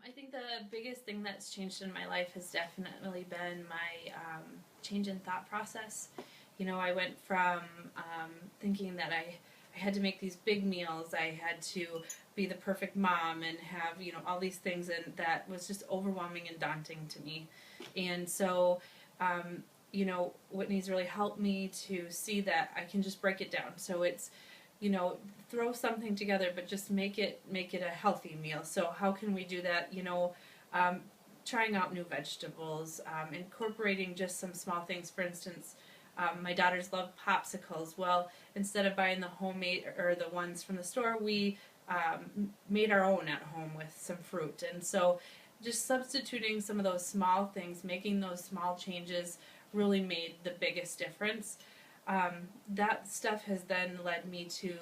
I think the biggest thing that's changed in my life has definitely been my change in thought process. You know, I went from thinking that I had to make these big meals, I had to be the perfect mom and have, you know, all these things, and that was just overwhelming and daunting to me. And so, you know, Whitney's really helped me to see that I can just break it down. So it's, you know, throw something together, but just make it a healthy meal. So how can we do that? You know, trying out new vegetables, incorporating just some small things. For instance, my daughters love popsicles. Well, instead of buying the homemade or the ones from the store, we made our own at home with some fruit. And so just substituting some of those small things, making those small changes really made the biggest difference. That stuff has then led me to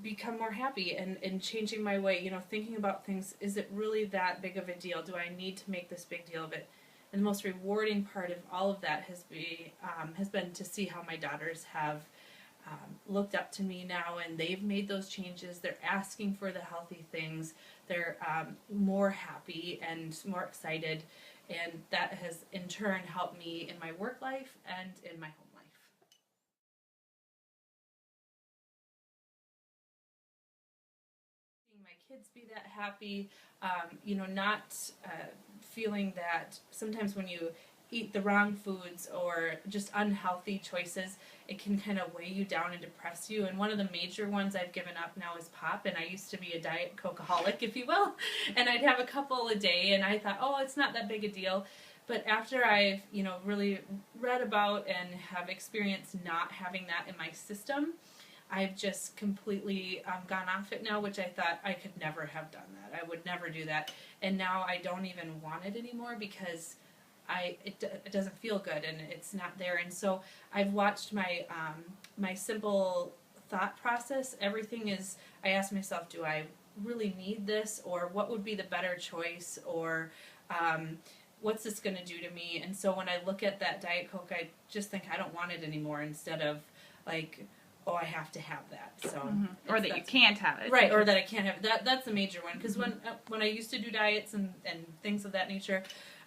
become more happy and changing my way, you know, thinking about things, is it really that big of a deal? Do I need to make this big deal of it? And the most rewarding part of all of that has been to see how my daughters have looked up to me now, and they've made those changes. They're asking for the healthy things. They're more happy and more excited, and that has in turn helped me in my work life and in my home life. Seeing my kids be that happy, you know, not feeling that sometimes when you eat the wrong foods or just unhealthy choices, it can kind of weigh you down and depress you. And one of the major ones I've given up now is pop, and I used to be a Diet Coke-aholic, if you will, and I'd have a couple a day, and I thought, oh, it's not that big a deal. But after I've, you know, really read about and have experienced not having that in my system, I've just completely gone off it now, which I thought I could never have done that. I would never do that. And now I don't even want it anymore because it doesn't feel good and it's not there. And so I've watched my my simple thought process. Everything is, I ask myself, do I really need this, or what would be the better choice, or what's this going to do to me? And so when I look at that Diet Coke, I just think I don't want it anymore, instead of like, oh, I have to have that. So or that you can't have it, right? Or that I can't have it. That's the major one, because when I used to do diets and things of that nature,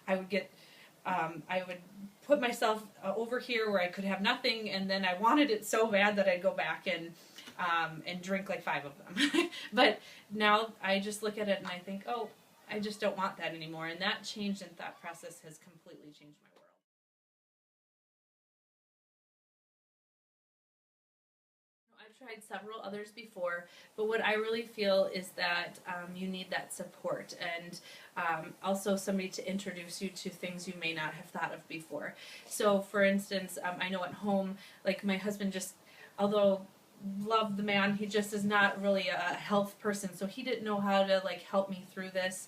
I would get I would put myself over here where I could have nothing, and then I wanted it so bad that I'd go back and drink like 5 of them. But now I just look at it and I think, oh, I just don't want that anymore. And that change in thought process has completely changed my world. I've tried several others before, but what I really feel is that you need that support, and also somebody to introduce you to things you may not have thought of before. So for instance, I know at home, like my husband just, although love the man, he just is not really a health person, so he didn't know how to like help me through this,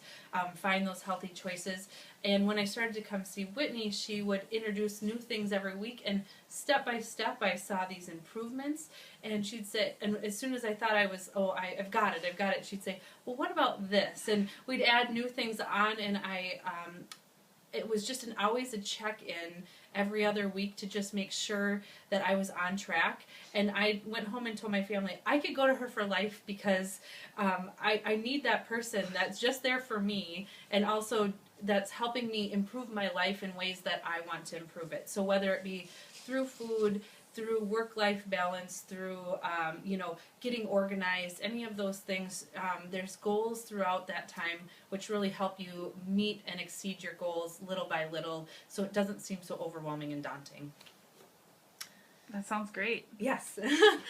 find those healthy choices. And when I started to come see Whitney, she would introduce new things every week, and step by step I saw these improvements. And she'd say, and as soon as I thought I was, oh, I've got it, she'd say, well, what about this? And we'd add new things on, and it was just always a check-in every other week to just make sure that I was on track. And I went home and told my family I could go to her for life, because I need that person that's just there for me, and also that's helping me improve my life in ways that I want to improve it. So whether it be through food, through work-life balance, through you know, getting organized, any of those things, there's goals throughout that time which really help you meet and exceed your goals little by little, so it doesn't seem so overwhelming and daunting. That sounds great. Yes.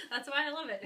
That's why I love it.